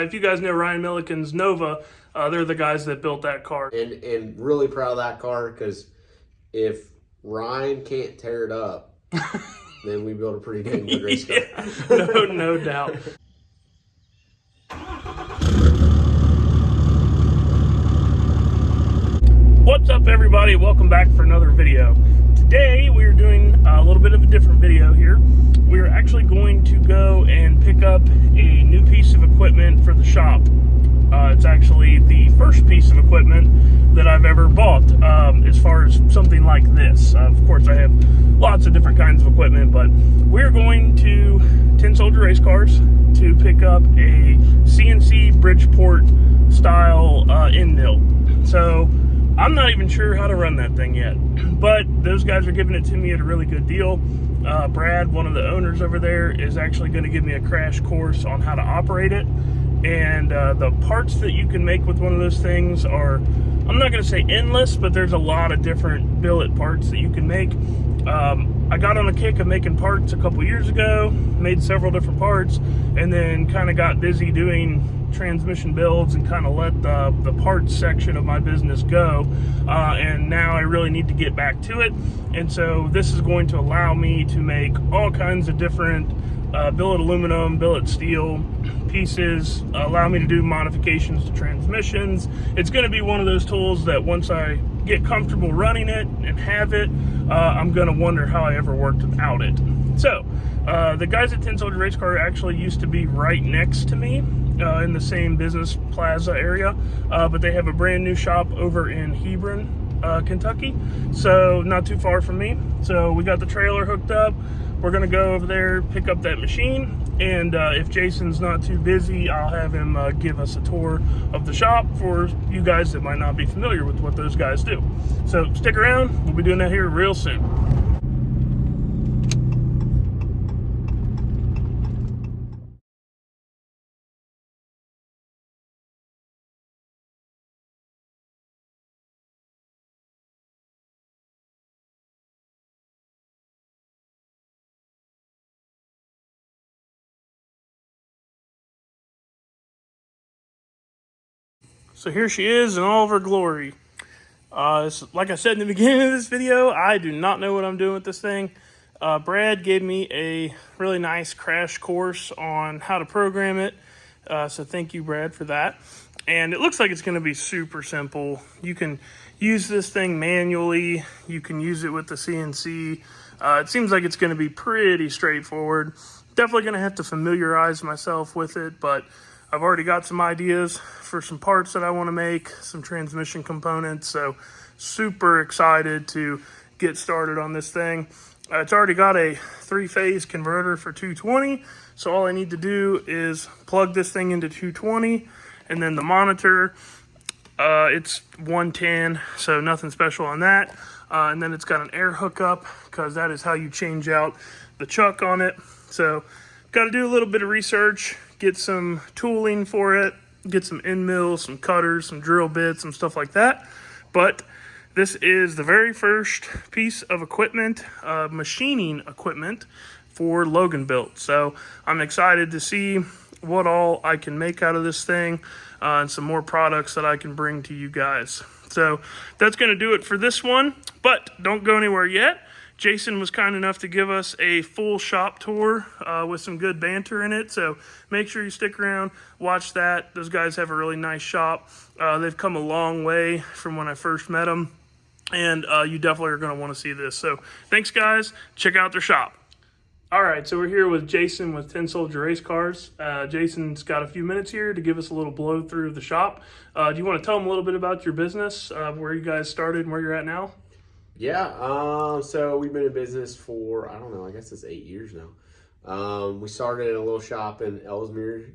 if you guys know Ryan Milliken's Nova, they're the guys that built that car. And really proud of that car, because if Ryan can't tear it up, then we build a pretty dang good race car. Yeah, no doubt. What's up, everybody? Welcome back for another video. Today we are doing a little bit of a different video here. We are actually going to go and pick up a new piece of equipment for the shop. It's actually the first piece of equipment that I've ever bought as far as something like this. Of course, I have lots of different kinds of equipment, but we're going to Tin Soldier Racecars to pick up a CNC Bridgeport style end mill. So I'm not even sure how to run that thing yet, but those guys are giving it to me at a really good deal. Brad, one of the owners over there, is actually going to give me a crash course on how to operate it. And the parts that you can make with one of those things are, I'm not going to say endless, but there's a lot of different billet parts that you can make. I got on the kick of making parts a couple years ago, made several different parts, and then kind of got busy doing transmission builds and kind of let the parts section of my business go. And now I really need to get back to it. And so this is going to allow me to make all kinds of different billet aluminum, billet steel pieces, allow me to do modifications to transmissions. It's going to be one of those tools that once I get comfortable running it and have it, I'm going to wonder how I ever worked without it. So the guys at Tin Soldier Racecars actually used to be right next to me in the same business plaza area, but they have a brand new shop over in Hebron, Kentucky, so not too far from me. So we got the trailer hooked up. We're gonna go over there, pick up that machine, and if Jason's not too busy, I'll have him give us a tour of the shop for you guys that might not be familiar with what those guys do. So stick around, we'll be doing that here real soon. So here she is in all of her glory. Like I said in the beginning of this video, I do not know what I'm doing with this thing. Brad gave me a really nice crash course on how to program it. So thank you, Brad, for that. And it looks like it's going to be super simple. You can use this thing manually. You can use it with the CNC. It seems like it's going to be pretty straightforward. Definitely going to have to familiarize myself with it, but I've already got some ideas for some parts that I want to make, some transmission components, so super excited to get started on this thing. It's already got a 3-phase converter for 220, so all I need to do is plug this thing into 220, and then the monitor, it's 110, so nothing special on that. And then it's got an air hookup, because that is how you change out the chuck on it. So got to do a little bit of research, get some tooling for it, get some end mills, some cutters, some drill bits, some stuff like that. But this is the very first piece of equipment, machining equipment for Logan built. So I'm excited to see what all I can make out of this thing and some more products that I can bring to you guys. So that's going to do it for this one, but don't go anywhere yet. Jason was kind enough to give us a full shop tour with some good banter in it. So make sure you stick around, watch that. Those guys have a really nice shop. They've come a long way from when I first met them. And you definitely are going to want to see this. So thanks, guys. Check out their shop. All right, so we're here with Jason with Tin Soldier Racecars. Jason's got a few minutes here to give us a little blow through of the shop. Do you want to tell them a little bit about your business, where you guys started and where you're at now? Yeah, so we've been in business for, I don't know, I guess it's 8 years now. We started in a little shop in Ellesmere,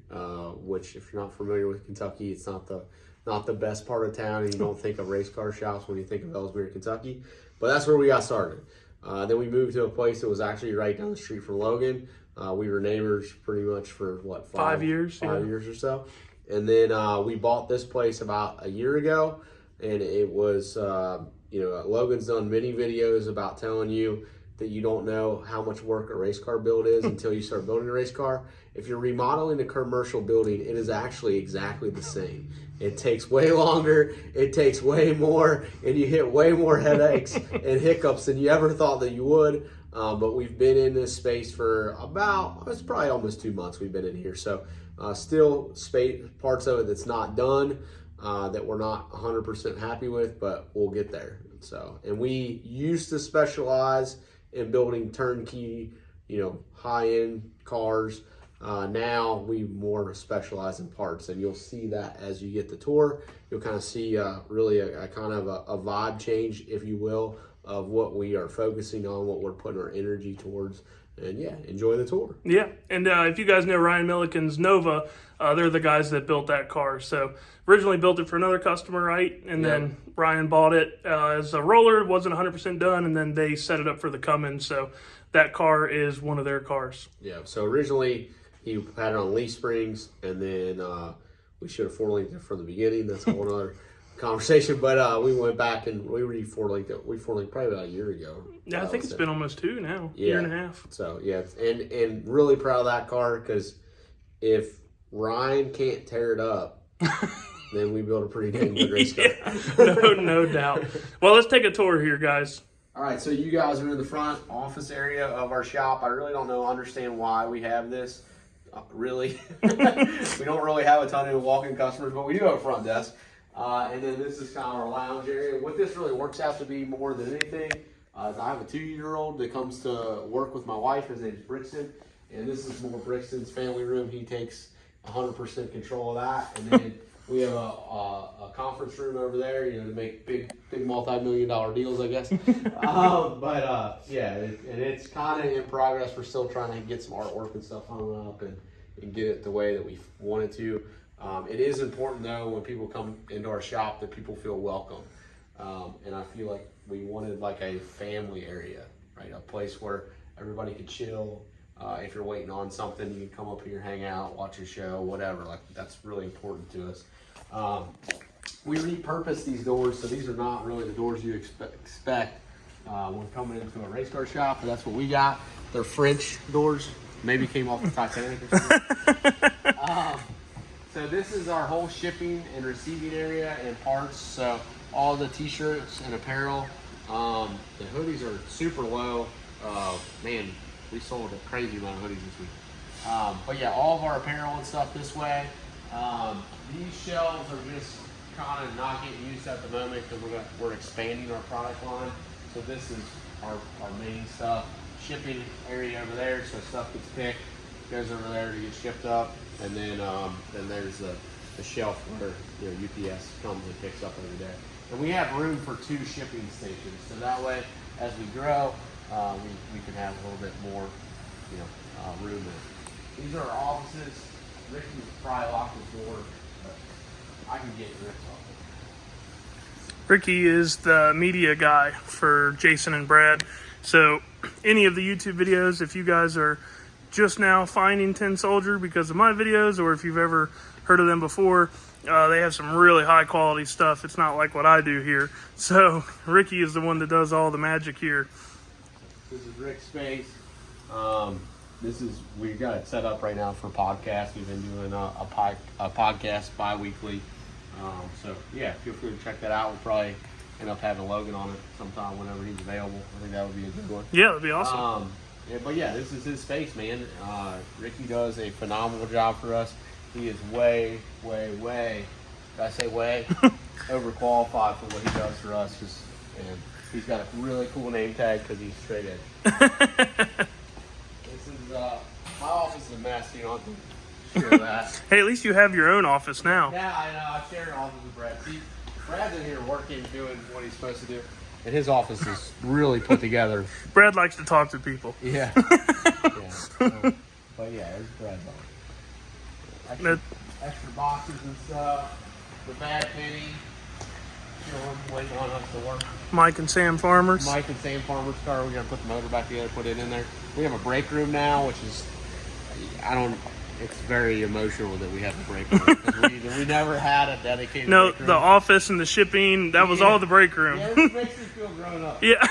which, if you're not familiar with Kentucky, it's not the best part of town, and you don't think of race car shops when you think of Ellesmere, Kentucky. But that's where we got started. Then we moved to a place that was actually right down the street from Logan. We were neighbors pretty much for, what, 5 years? 5 years or so. And then we bought this place about a year ago, and it was... Logan's done many videos about telling you that you don't know how much work a race car build is until you start building a race car. if you're remodeling a commercial building, it is actually exactly the same. It takes way longer, it takes way more, and you hit way more headaches and hiccups than you ever thought that you would. But we've been in this space for it's probably almost 2 months we've been in here. So still parts of it that's not done, that we're not 100% happy with, but we'll get there. So, and we used to specialize in building turnkey, high-end cars. Now we more specialize in parts, and you'll see that as you get the tour. You'll kind of see really a kind of a vibe change, if you will, of what we are focusing on, what we're putting our energy towards. And yeah, enjoy the tour. Yeah, and if you guys know Ryan Milliken's Nova, they're the guys that built that car. So originally built it for another customer, right? And then Ryan bought it as a roller. It wasn't 100% done, and then they set it up for the Cummins. So that car is one of their cars. Yeah, so originally he had it on leaf springs, and then we should have four-linked it from the beginning. That's a whole other conversation, but we went back and we four-linked it. We four-linked probably about a year ago. Yeah, I think it's been almost 2 now, yeah. Year and a half. So yeah, and really proud of that car, because if Ryan can't tear it up, then we build a pretty dang good race car. No doubt. Well, let's take a tour here, guys. All right, so you guys are in the front office area of our shop. I really don't understand why we have this. Really, we don't really have a ton of walk-in customers, but we do have a front desk. And then this is kind of our lounge area. What this really works out to be more than anything is I have a 2-year-old that comes to work with my wife. His name's Brixton, and this is more Brixton's family room. He takes 100% control of that. And then we have a conference room over there, to make big multi-million-dollar deals, I guess. Yeah, and it's kind of in progress. We're still trying to get some artwork and stuff hung up and get it the way that we want it to. It is important, though, when people come into our shop, that people feel welcome. And I feel like we wanted like a family area, right? A place where everybody could chill. If you're waiting on something, you can come up here, hang out, watch a show, whatever. Like, that's really important to us. We repurposed these doors, so these are not really the doors you expect when coming into a race car shop, but that's what we got. They're French doors. Maybe came off the Titanic or something. So this is our whole shipping and receiving area and parts. So all the t-shirts and apparel. The hoodies are super low. Man, we sold a crazy amount of hoodies this week. But yeah, all of our apparel and stuff this way. These shelves are just kind of not getting used at the moment because we're expanding our product line. So this is our main stuff. Shipping area over there, so stuff gets picked, goes over there to get shipped up, and then there's the shelf where UPS comes and picks up every day. And we have room for 2 shipping stations, so that way, as we grow, we can have a little bit more, room there. These are our offices. Ricky would probably lock his door, but I can get Rick's office. Ricky is the media guy for Jason and Brad. So any of the YouTube videos, if you guys are just now finding Tin Soldier because of my videos, or if you've ever heard of them before, they have some really high quality stuff. It's not like what I do here. So Ricky is the one that does all the magic here. This is Rick's space. We've got it set up right now for podcasts. We've been doing a podcast bi-weekly. So yeah, feel free to check that out. We'll probably end up having Logan on it sometime whenever he's available. I think that would be a good one. Yeah, that'd be awesome. But yeah, this is his space, man. Ricky does a phenomenal job for us. He is way, did I say way? Overqualified for what he does for us. And he's got a really cool name tag because he's straight edge. This is, my office is a mess, you don't have to share that. Hey, at least you have your own office now. Yeah, I know. I share an office with Brad. See, Brad's in here working, doing what he's supposed to do. And his office is really put together. Brad likes to talk to people. Yeah. But yeah, there's Brad's office. Extra boxes and stuff. The bad penny. Waiting on us to work. Mike and Sam Farmers. Mike and Sam Farmers car. We're going to put the motor back together, put it in there. We have a break room now, which is, it's very emotional that we have a break room. we never had a dedicated break room. The office and the shipping, that was all the break room. Yeah, it makes me feel grown up. Yeah.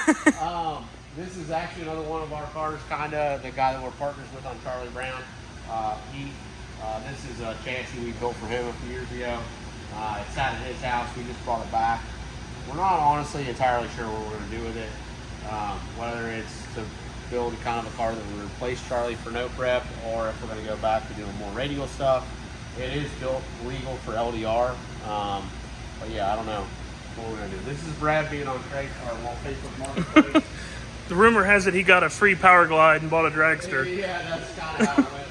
This is actually another one of our cars, kind of the guy that we're partners with on Charlie Brown. heat. This is a chassis we built for him a few years ago. It sat at his house. We just brought it back. We're not honestly entirely sure what we're going to do with it. Whether it's to build kind of a car that would replace Charlie for no prep, or if we're going to go back to doing more radial stuff. It is built legal for LDR. But yeah, I don't know what we're going to do. This is Brad being on Craig, our Facebook Marketplace. The rumor has it he got a free Power Glide and bought a dragster. Yeah, that's kind of how it went.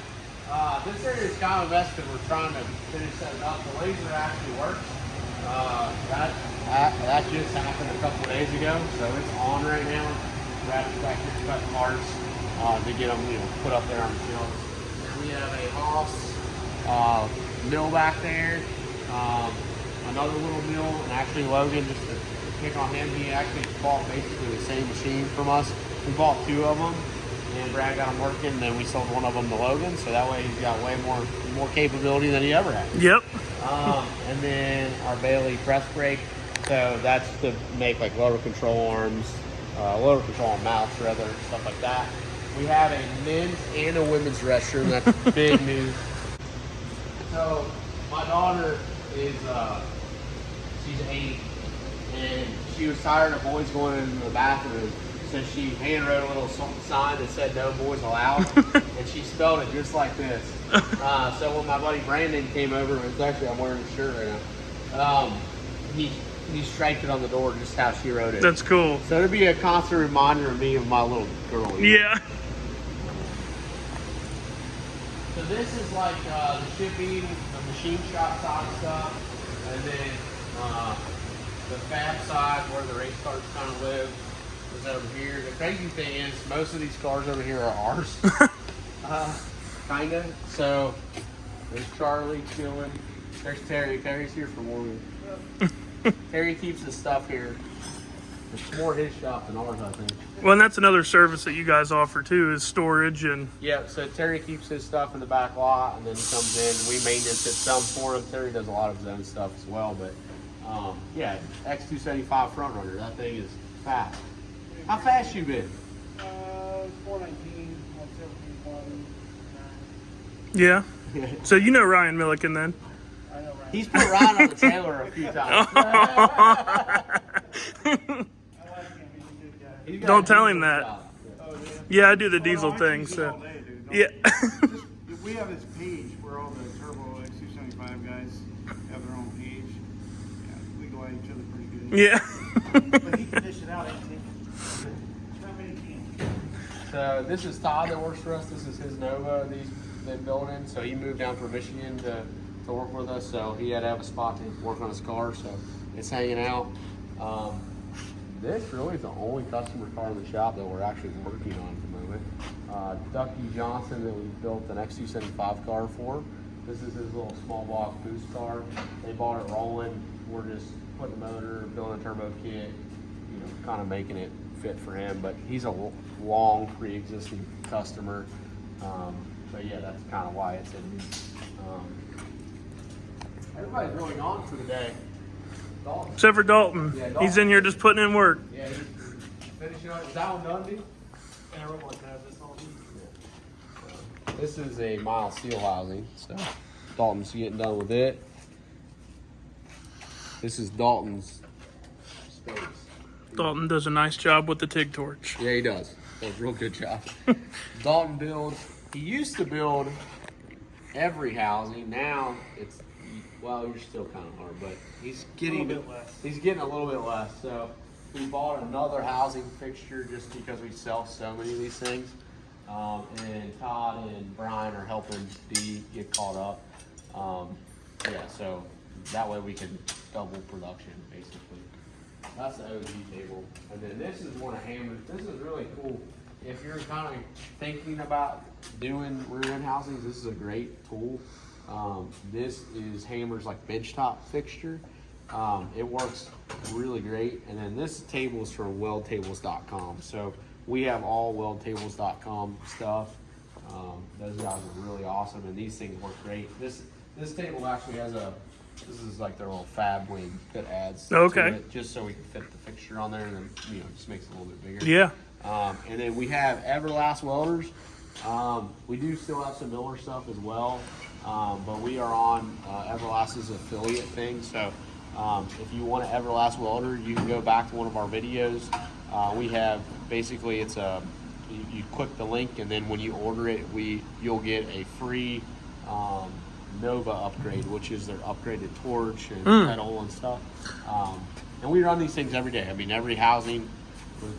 This area is kind of a mess because we're trying to finish setting up. The laser actually works. That just happened a couple of days ago, so it's on right now. Brad's back here to cut parts to get them, put up there on the shelves. And we have a Haas mill back there, another little mill, and actually Logan, just to pick on him, he actually bought basically the same machine from us. We bought 2 of them. And Brad got them working, and then we sold one of them to Logan, so that way he's got way more capability than he ever had. Yep. And then our Bailey press brake, so that's to make like loader control arms, loader control arm mounts rather, stuff like that. We have a men's and a women's restroom. That's big news. So my daughter is she's 8, and she was tired of boys going into the bathroom. So she hand wrote a little sign that said "No boys allowed," and she spelled it just like this. So when my buddy Brandon came over, it's actually I'm wearing his shirt right now. He striped it on the door just how she wrote it. That's cool. So it'll be a constant reminder of me of my little girl. Yeah. So this is like the shipping, the machine shop side stuff, and then the fab side where the race cars kind of live. Is over here. The crazy thing is, most of these cars over here are ours. Kinda. So there's Charlie chilling. There's Terry. Terry's here for morning. Terry keeps his stuff here. It's more his shop than ours, I think. Well, and that's another service that you guys offer too, is storage and. Yeah. So Terry keeps his stuff in the back lot, and then he comes in. We maintenance it some for him. Terry does a lot of his own stuff as well, but yeah, X275 front runner. That thing is fast. How fast you been? 419, 117, Yeah. So you know Ryan Milliken then? I know, right? He's put Ryan on the trailer a few times. I like him. He's a good guy. He's got Don't a tell him diesel that. shop. Oh, yeah. Yeah, I do the Oh, diesel no, I thing. use it So all day, dude. yeah. Just, we have this page where all the Turbo X275 guys have their own page. Yeah, we go at each other pretty good. Yeah. But he can dish it out, ain't he? Not many can. So this is Todd that works for us. This is his Nova that he's been building. So he moved down from Michigan to work with us. So he had to have a spot to work on his car. So it's hanging out. This really is the only customer car in the shop that we're actually working on at the moment. Ducky Johnson that we built an X275 car for. This is his little small block boost car. They bought it rolling. We're just putting the motor, building a turbo kit, kind of making it fit for him. But he's a long pre-existing customer. So yeah, that's kind of why it's in me. Everybody's really gone for the day. Dalton. Except for Dalton. Yeah, He's in here just putting in work. Yeah, he's finishing up. Is that one done, dude? And everyone has this all. This is a mile steel housing, so Dalton's getting done with it. This is Dalton's space. Dalton does a nice job with the TIG torch. Yeah, he does. Does a real good job. Dalton builds. He used to build every housing. Now it's, well, you're still kind of hard, but he's getting bit less. He's getting a little bit less. So we bought another housing fixture just because we sell so many of these things. And Todd and Brian are helping D get caught up. Yeah, so that way we can double production basically. That's the OG table. And then this is one of Hammer's. This is really cool. If you're kind of thinking about doing rear end housings, this is a great tool. This is Hammer's like benchtop fixture. It works really great. And then this table is from weldtables.com. So we have all weldtables.com stuff. Those guys are really awesome, and these things work great. This table actually has this is like their little fab wing that adds to it, just so we can fit the fixture on there, and then just makes it a little bit bigger. Yeah. And then we have Everlast welders. We do still have some Miller stuff as well, but we are on Everlast's affiliate thing. So if you want an Everlast welder, you can go back to one of our videos. We have basically you click the link, and then when you order it, you'll get a free Nova upgrade, which is their upgraded torch and pedal and stuff. And we run these things every day. I mean, every housing with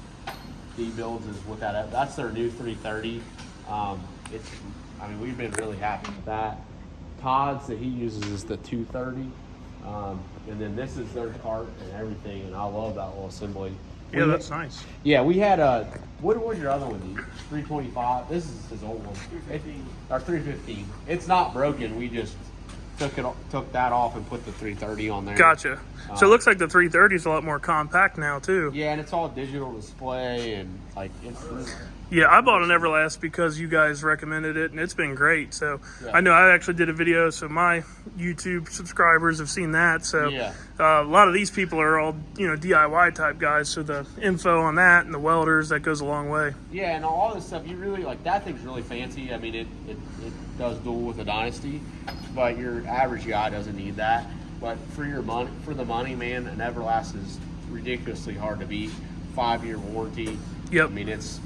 D-Builds is with that. That's their new 330. I mean, we've been really happy with that. Todd's that he uses is the 230. And then this is their cart and everything, and I love that little assembly. Yeah, that's nice. Yeah, we had what was your other one? 325. This is his old one. 315. Our 315. It's not broken. We just took that off and put the 330 on there. Gotcha. So it looks like the 330 is a lot more compact now too. Yeah, and it's all digital display, and like it's. Yeah, I bought an Everlast because you guys recommended it, and it's been great. So Yeah. I know I actually did a video, so my YouTube subscribers have seen that. So Yeah. a lot of these people are all, DIY type guys. So the info on that and the welders, that goes a long way. Yeah, and all this stuff, you really like. That thing's really fancy. I mean, it does duel with a Dynasty, but your average guy doesn't need that. But for the money, man, an Everlast is ridiculously hard to beat. 5-year warranty. Yep. I mean, it's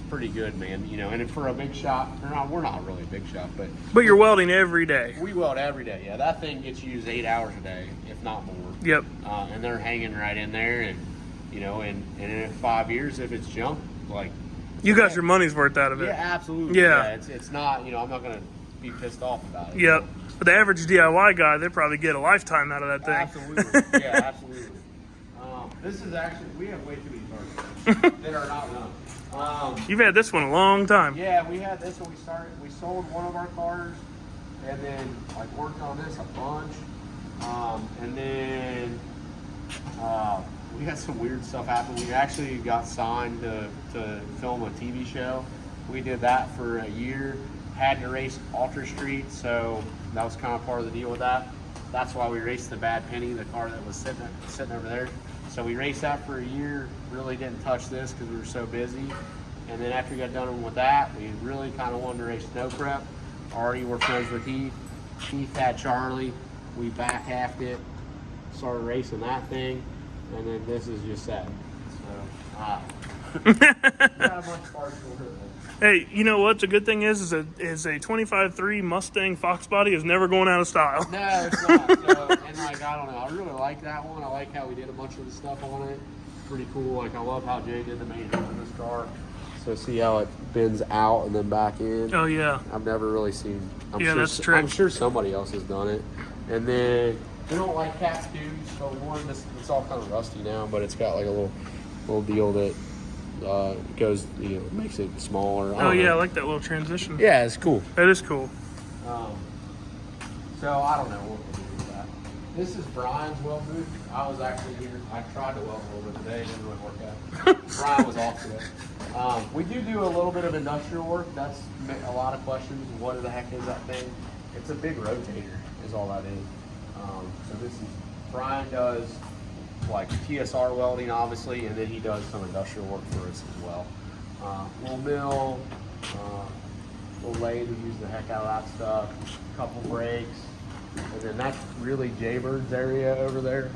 pretty good, man. And for a big shop, we're not really a big shop, But you're welding every day. we weld every day. Yeah, that thing gets used 8 hours a day, if not more. Yep. And they're hanging right in there, and and in 5 years, if it's junk, like You got your money's worth out of it. yeah, absolutely. Yeah. It's not. I'm not gonna be pissed off about it. Yep. But the average DIY guy, they probably get a lifetime out of that thing. Absolutely. Yeah, absolutely. This is actually, we have way too many cars that are not done. You've had this one a long time. Yeah, we had this when we sold one of our cars, and then I worked on this a bunch, and then we had some weird stuff happen. We actually got signed to film a TV show. We did that for a year. Had to race Ultra Street, so that was kind of part of the deal with that. That's why we raced the Bad Penny, the car that was sitting over there. So we raced that for a year. Really didn't touch this because we were so busy. And then after we got done with that, we really kind of wanted to race Snow Prep. Already were friends with Heath. Heath had Charlie. We back halved it, started racing that thing, and then this is just that. So, we got a bunch of parts for it. Hey, you know what? The good thing is a 25.3 Mustang Fox body is never going out of style. No, it's not. So, and I don't know. I really like that one. I like how we did a bunch of the stuff on it. Pretty cool. Like I love how Jay did the maintenance of this car. So see how it bends out and then back in. Oh yeah. I've never really seen. That's true. I'm sure somebody else has done it. And then we don't like cats too. So one, it's all kind of rusty now, but it's got like a little deal that goes, makes it smaller. Oh yeah, I like that little transition. Yeah, it's cool. That is cool. So I don't know what we'll do with that. This is Brian's weld booth. I was actually here. I tried to weld a little bit today. It didn't really work out. Brian was off today. We do a little bit of industrial work. That's a lot of questions. What the heck is that thing? It's a big rotator is all that is. So this is, Brian does like TSR welding obviously, and then he does some industrial work for us as well. Little mill, little lathe, we use the heck out of that stuff, couple brakes, and then that's really Jaybird's area over there.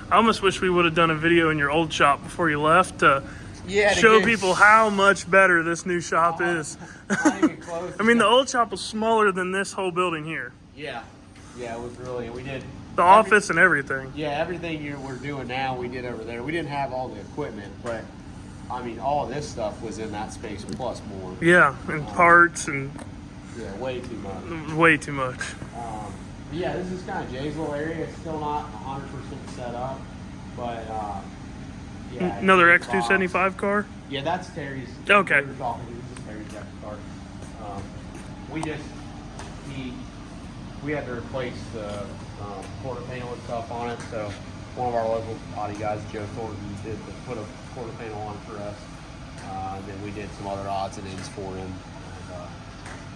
I almost wish we would have done a video in your old shop before you left to Yeah, show people how much better this new shop is. Not even close. I mean, the old shop was smaller than this whole building here. Yeah, it was really, we did The office and everything. Yeah, everything we're doing now, we did over there. We didn't have all the equipment, but I mean, all of this stuff was in that space plus more. Yeah, and parts and Yeah, way too much. way too much. Yeah, this is kind of Jay's little area. It's still not 100% set up, but yeah. Another it's X275 car? Yeah, that's Terry's. Okay. We were talking, this is Terry's X car. We had to replace the quarter panel and stuff on it, so one of our local body guys, Joe Thornton, did put a quarter panel on for us. And then we did some other odds and ends for him. And,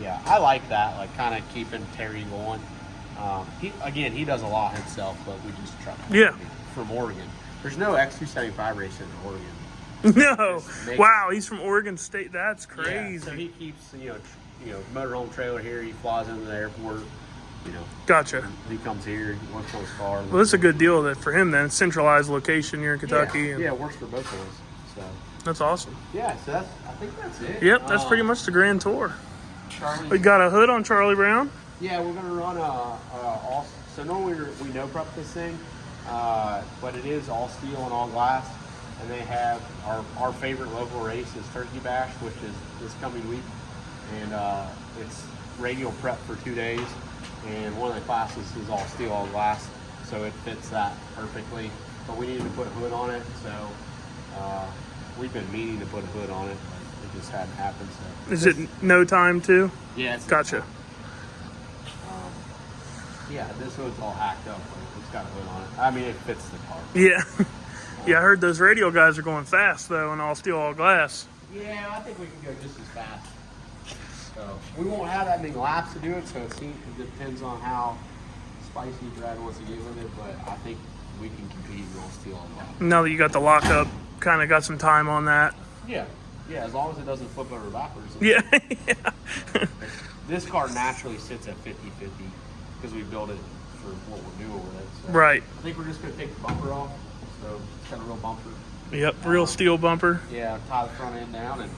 yeah, I like that, like kind of keeping Terry going. He does a lot himself, but we just try to Yeah. from Oregon. There's no X275 racing in Oregon. No. makes- Wow, he's from Oregon State. That's Yeah, crazy. so he keeps motorhome trailer here. He flies into the airport. Gotcha. He comes here. He works on his car. Well, that's a good deal that for him then. Centralized location here in Kentucky. Yeah, and it works for both of us. So That's awesome. yeah, so I think that's it. Yep, that's pretty much the grand tour. Charlie. We got a hood on Charlie Brown. Yeah, we're gonna run so normally we no prep this thing, but it is all steel and all glass, and they have our favorite local race is Turkey Bash, which is this coming week, and it's radial prep for 2 days, and one of the classes is all steel, all glass, so it fits that perfectly. But we needed to put a hood on it, so we've been meaning to put a hood on it. It just hadn't happened. So Is it no time too? yeah, it's Gotcha. Yeah, this hood's all hacked up, but it's got a hood on it. I mean, it fits the car. Yeah. Yeah, I heard those radio guys are going fast though, and all steel, all glass. Yeah, I think we can go just as fast. So we won't have that many laps to do it, so it depends on how spicy Brad wants to get with it, but I think we can compete in all steel and glass. Now that you got the lockup, kind of got some time on that. Yeah, as long as it doesn't flip over backwards. Yeah. This car naturally sits at 50-50 because we built it for what we're doing with it. So Right. I think we're just going to take the bumper off. So it's got a real bumper. Yep, real steel bumper. Yeah, tie the front end down and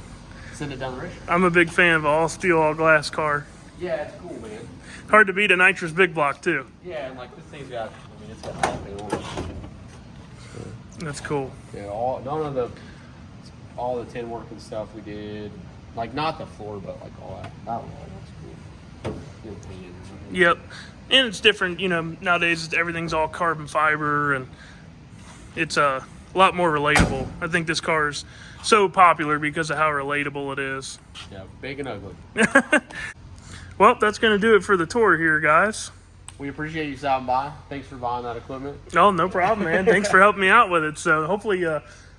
send it down the racetrack. I'm a big fan of an all steel, all glass car. Yeah, it's cool, man. Hard to beat a nitrous big block too. Yeah, and like this thing's got, it's got everything on it. That's cool. Yeah, all the tin work and stuff we did, like not the floor, but like all that. That was cool. Good painted. Yep. And it's different, nowadays everything's all carbon fiber and it's a lot more relatable. I think this car is so popular because of how relatable it is. Yeah, big and ugly. Well, that's going to do it for the tour here, guys. We appreciate you stopping by. Thanks for buying that equipment. Oh, no problem, man. Thanks for helping me out with it. So hopefully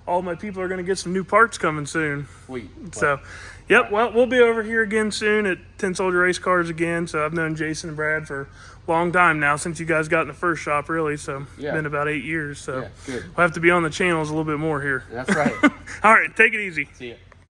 all my people are going to get some new parts coming soon. Sweet. So, yep, well, we'll be over here again soon at Tin Soldier Racecars again. So I've known Jason and Brad for a long time now, since you guys got in the first shop, really. So it's Yeah. been about 8 years. So Yeah, good. we'll have to be on the channels a little bit more here. That's right. All right, take it easy. See ya.